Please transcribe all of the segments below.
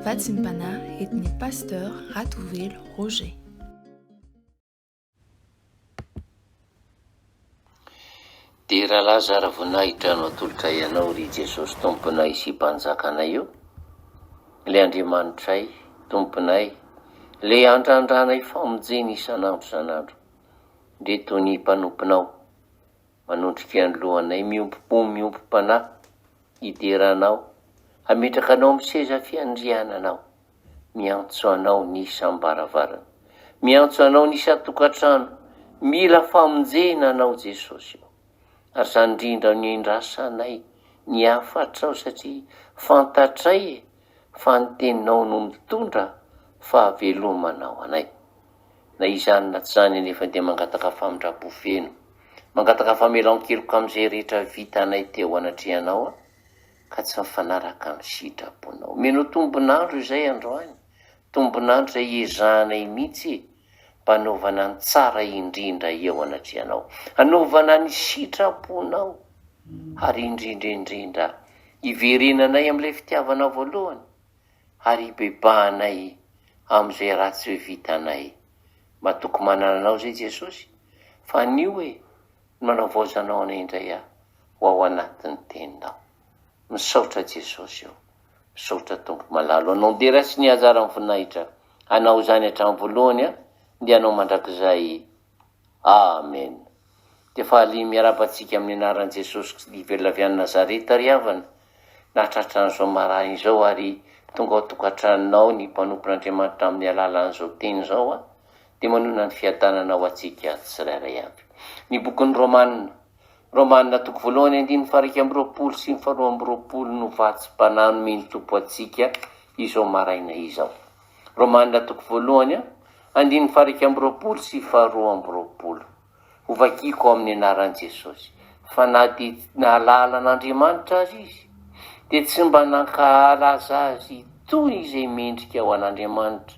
Vatsim-panahy et Dieu Pasteur RATOVELO Roger. Dia raha laza voninahitra no atolotra ianao ry Jesosy tomponay sy mpanjakanay io, le Andriamanitray tomponay, le andrandranay famonjeny isan'andro isan'andro, de toy ny mpanomponao manondrika ny lohanay miompom-panahy hideranao, ametraka anao amin'ny seza fiandriananao, miantso anao ny isam-baravarana, miantso anao ny isa-tokantrano, mila famonjena anao Jesosy io. Ary zany indrindra ny indrasanay ny Hafatra ao satria fantatray fa ny teninao no mitondra fahavelomanao anay. Na izany na tsy zany nefa dia mangataka famindrapo feno, mangataka famelan-keloka amin'izay rehetra vitanay teo anatrehanao ka tsy mifanaraka amin'ny sitraponao. Meno tombonandro izay androany, tombonandro izay ezahanay mihitsy mpanaovana ny tsara indrindra eo anatrehanao, anaovana ny sitraponao, ary indrindra iverenanay amin'ilay fitiavanao voalohany, ary ibebahanay amin'izay ratsy hoe vitanay. Matoko manananao zay Jesosy, fa nio hoe manavaozanao anay indray ho ao anatin'ny teninao. Misaotra Jesosy io, misaotra tompo malalo anao dera sy ny azara amin'ny voninahitra anao zany hatramin'ny voalohany dia anao mandrakizay. Amen. Dia fahaly miarabantsika amin'ny anaran'i Jesosy Ivelavian'i Nazareta ry havana, nahatratra an'izao marany izao ary tonga ao tokantranonao ny mpanompon'Andriamanitra amin'ny alalan'izao teny izao dia manona ny fiadananao atsika tsirairay avy. Ny bokin'ny Romanina toko voalohany 2:20 sy 2:20 no vatsim-panahy nomeny tompo atsika izao maraina izao. Romanina toko voalohany 2:20 sy 2:20. Ho vakiko amin'ny anaran'i Jesosy. Fa na dia nahalala an'Andriamanitra azy izy, dia tsy mba nankahalaza azy toy izay mendrika ao an'Andriamanitra,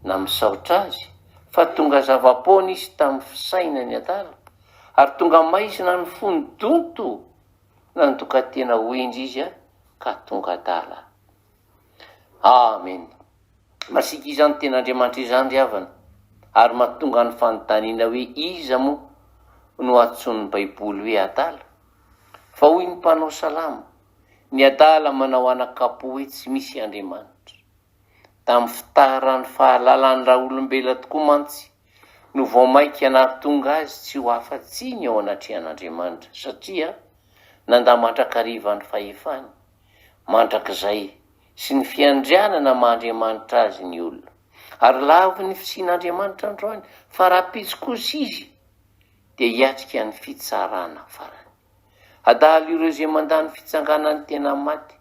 na misaotra azy, fa tonga zava-poana izy tamin'ny fisaina ny adala, ary tonga maizina ny fonodonto na nitoka tena hoendry izy ka tonga adala. Amen. Masika izany ten'Andriamanitra izany ry havana, ary mahatonga ny fanontaniana hoe iza moa no antson'ny Baiboly hoe adala. Fa hoy ny mpanao salama, ny adala manao anakapo hoe tsy misy Andriamanitra. Tamin'ny fitaran'ny fahalalany raha olombela tokoa mantsy no vao maika nahatonga azy tsy ho afa-tsiny ao anatrehan'Andriamanitra, satria nandà mandrakariva ny fahefany, mandrakizay sy ny fiandrianana maha-Andriamanitra azy ny olona. Ary lavo ny fisian'Andriamanitra androany, fa raha pitsokosa izy dia hiatrika ny fitsarana farany. Adala ireo izay mandany fitsanganany tena maty,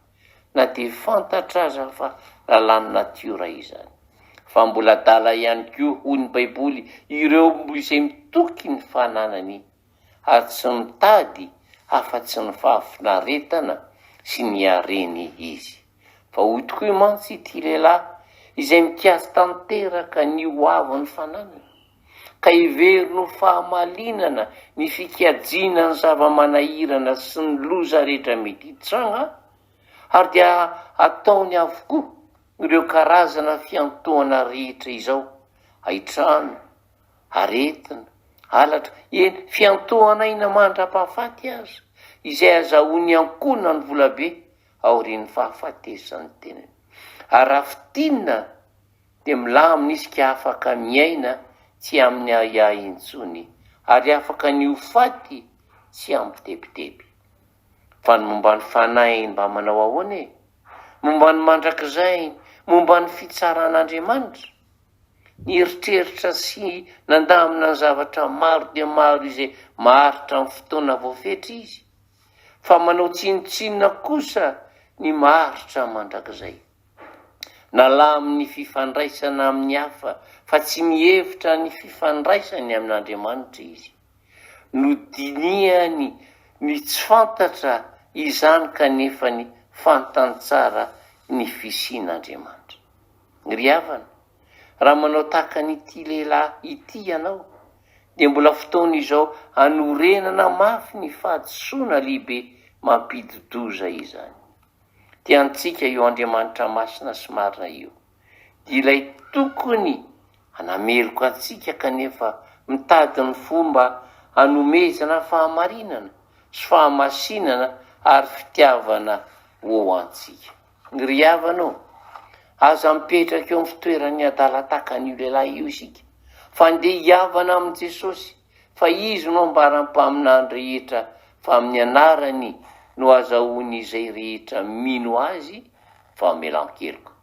na dia fantatra aza fa lalàny natiora izany. Fa mbola adala ihany koa hoy ny Baiboly ireo izay mitoky ny fananany, ary tsy mitady afa-tsy ny fahafinaretana sy ny hareny izy. Fa hoy tokoa mantsy ity lehilahy izay mikiazy tanteraka ny hoavy ny fananany, ka iverino fahamalinana ny fikajiana ny zava-manahirana sy ny loza rehetra mety hitranga, ary dia ataony avokoa ireo karazana fiantohana rehetra izao, haitrano, aretina, halatra, fiantohana ina mandra-pahafaty aza, izay azahoany ankona ny volabe aorian'ny fahafatesany tenany. Ary raha fitinina dia milamina izy ka afaka miaina tsy amin'ny ahiahy intsony, ary afaka ny ho faty tsy ampitebiteby. Fa ny momba ny fanahy mba manao ahoana momba ny mandrakizay, momba ny fitsaran'Andriamanitra, ny eritreritra sy nandamina ny zavatra maro dia maro izay maharitra amin'ny fotoana voafetra izy, fa manao tsinotsinona kosa ny maharitra mandrakizay. Nalamy ny fifandraisana amin'ny hafa, fa tsy mihevitra ny fifandraisany amin'Andriamanitra izy. Nodiniany ny tsy fantatra izany kanefa ny fantantsara ny fisian'Andriamanitra. Ry havana, raha manao tahaka n'ity lehilahy ity ianao, dia mbola fotoana izao hanorenana mafy ny fahadisoana lehibe mampidodoza izany. tiantsika io Andriamanitra masina sy marina io, ilay tokony hanameloko antsika kanefa mitady ny fomba hanomezana fahamarinana sy fahamasinana ary fitiavana ho antsika. Ny ry havanao, aza mipetraka eo amin'ny fitoeran'ny adala takan'io lehilahy io isika, fa andeha hiavana amin' Jesosy, fa izy no ambaram-paminany rehetra, fa amin'ny anarany no azahoany izay rehetra mino azy fa melan-keloka.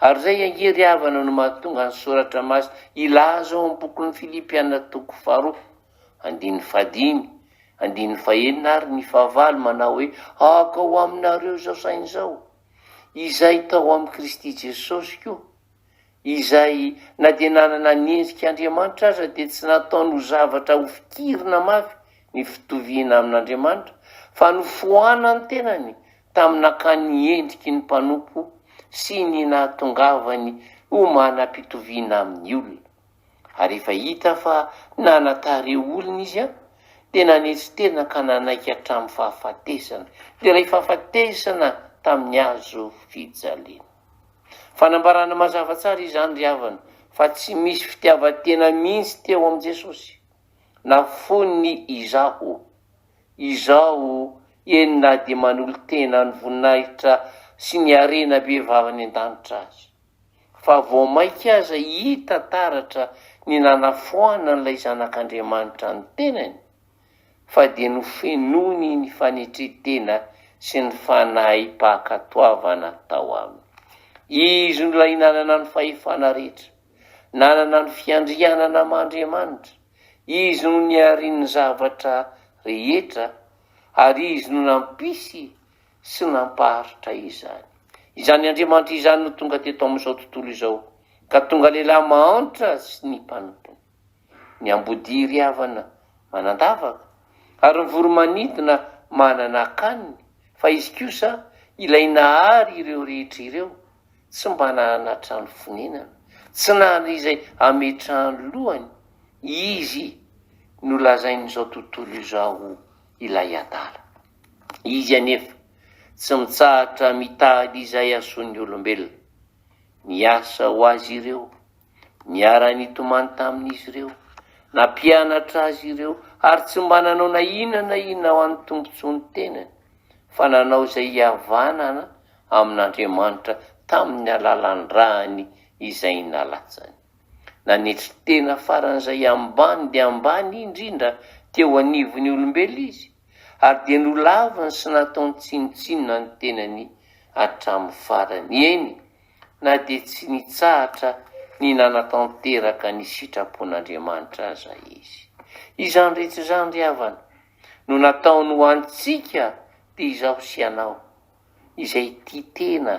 Ary zay angery havana no mahatonga ny soratra masina ilaza ao amin'ny bokin'ny Filipiana toko 4, 15, 15 ary 19 manao hoe aka ho aminareo zao sainy zao, izay tao amin'ny Kristy Jesosy koa, izay na dia nanana ny endrika Andriamanitra aza dia tsy nataony ho zavatra ho fikirina mafy ny fitoviana amin'Andriamanitra, fa nofohana ny tenany tamin'akany endriky ny mpanompo sy ny nahatongavany ho manam-pitoviana amin'ny olona. Ary efa hita fa nanatare olona izy dia nanetsi-tena ka nanaiky hatramin'ny fahafatesana, dia rehefa fahafatesana tamin'ny hazo fijaliana. Fanambarana mazava tsara izany ry havana fa tsy misy fitiavan-tena mihitsy teo amin'i Jesosy na foniny izao enina dia manolo tena ny voninahitra sy ny arena be vavany an-danitra azy. Fa vao maika aza hita taratra ny nanafoana n'ilay zanak'Andriamanitra ny tenany, fa dia nofenony ny fanetretena sy ny fanahy-pakatoavana tao aminy. Izy no ilay nanana ny fahefana rehetra, nanana ny fiandrianana amin'Andriamanitra, izy no niarin'ny zavatra rehetra, ary izy no nampisy sy nampaharitra izany. Izany Andriamanitra izany no tonga teto amin'izao tontolo izao, ka tonga lehilahy mahantra sy ny mpanompony. Ny ambodiry havana manandavaka, ary ny voromanidina manana akaniny, fa izy kosa ilay nahary ireo rehetra ireo, tsy mba nanatra ny fonenana, tsy nahana izay ametrahany lohany, izy no lazain'izao tontolo izao ilay adala. Izy anefa tsy mitsahatra mitady izay ason'ny olombelona, niasa ho azy ireo, niara-nitomany tamin'izy ireo, nampianatra azy ireo, ary tsy mba nanao na inona ho an'ny tombontsoany tenany, fa nanao izay hiavanana amin'Andriamanitra tamin'ny alalan'ny rahany izay nalatsany. Nanetry tena faran'izay ambany dia ambany indrindra teo anivon'ny olombelona izy, ary dia nolavany sy nataony tsinotsinona ny tenany hatramin'ny farany. Eny, na dia tsy nitsahatra ny nanatanteraka ny sitrapon'Andriamanitra aza izy. Izany rehetra izany ry havana no nataony ho antsika dia izaho sy anao, izay tia tena,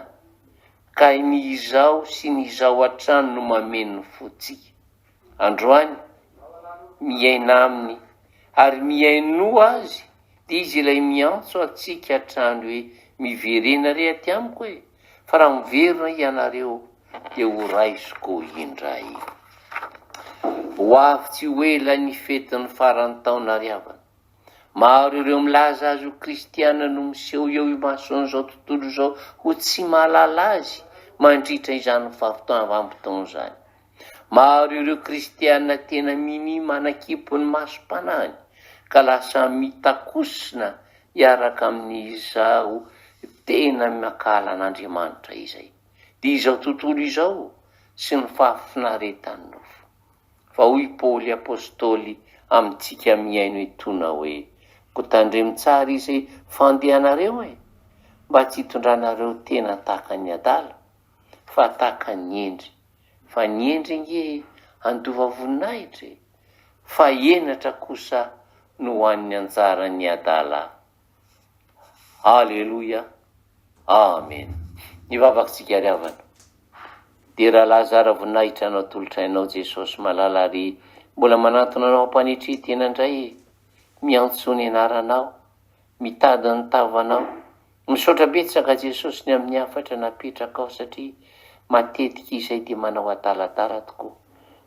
ka ny izao sy ny izao hatrany no mameno ny fotsika. Androany miaina aminy ary miaino azy, dia izy ilay miantso antsika hatrany hoe miverena re aty amiko hoe, fa raha miverina ianareo dia ho raisiko indray. Ho avy tsy ho ela ny fetin'ny faran'ny taona ry havana. Maro ireo milaza azy ho kristiana no miseho eo imasoan'izao tontolo izao ho tsy mahalala azy mandritra izany vanim-potoana izany. Maro ireo kristiana tena mini manakipo ny masom-panahiny, ka lasa mitakosina hiaraka amin'izao tena makala an'Andriamanitra izay. Dia izao tontolo izao sy ny fahafinaretany nofo. Fa hoy Paoly apôstôly amintsika miaino itona hoe, koa tandremo tsara izay fandehanareo mba tsy hitondranareo tena tahaka ny adala, fa tahaka ny endry. Fa ny endry nge andova voninahitra, fa enatra kosa no ho an'ny anjaran'ny adala. Aleluia, amen. Nivavakintsika ry havana. Dia raha lazara voninahitra anao tolotrainao Jesosy malala ary mbola manantona anao ampanetry tena indray, miantso ny anaranao, mitady ny tavanao, misaotra betsaka Jesosy ny amin'ny Hafatra napetraka ao, satria matetika izay dia manao adaladala tokoa.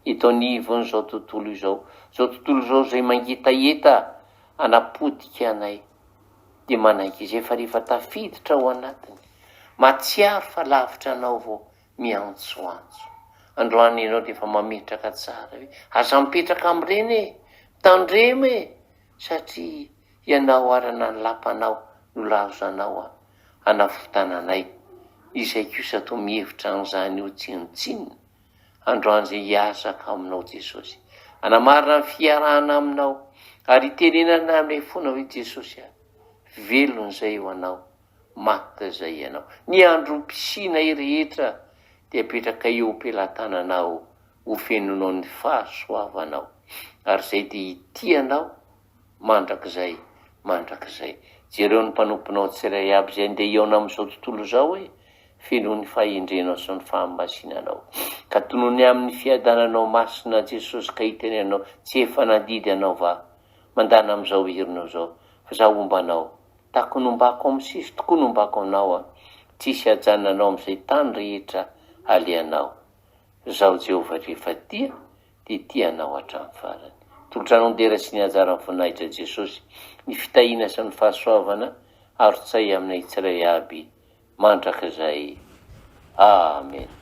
Ito anivon'izao tontolo izao izay mangetaeta anapodika anay, dia manaiky izay fa rehefa tafiditra ao anatiny, matsiaro fa lavitra anao vao miantsoantso. Androany ianao rehefa mametraka tsara hoe aza mipetraka amin'ireny e, tandremo e, satria ianao arana ny lampanao no lazanao anafotananay, izay kosa toa mihevitra an'izany ho tsinotsinona. Androany izay hiasaka aminao Jesosy, anamarina ny fiarahana aminao, ary itenenana amin'ilay foana hoe Jesosy velona izay ho anao, maty izay ianao. Ny androm-pisina rehetra dia apetraka eo am-pelantananao ho fenonao ny fahasoavanao, ary izay dia itianao mandrakizay. Jereo ny mpanomponao tsirairay aby izay andeha hiaona amin'izao tontolo izao hoe feno ny fahendrenao sy ny fahamasinanao, ka tonony amin'ny fiadananao masina Jesosy ka hitenenanao tsy efa nadidy anao va mandana amin'izao herinao zao, fa za ombanao tako nombako amin'ny sisy tokoa nombako anao tsisy hajanonanao amin'izay tany rehetra aleanao. Zaho Jehovah rehefa tia dia tianao hatramin'ny farany. Tolotranao ndera sy ny anjara voninahitra Jesosy, ny fitahiana sy ny fahasoavana aro-tsay aminay tsiray aby mandrakizay. Amen.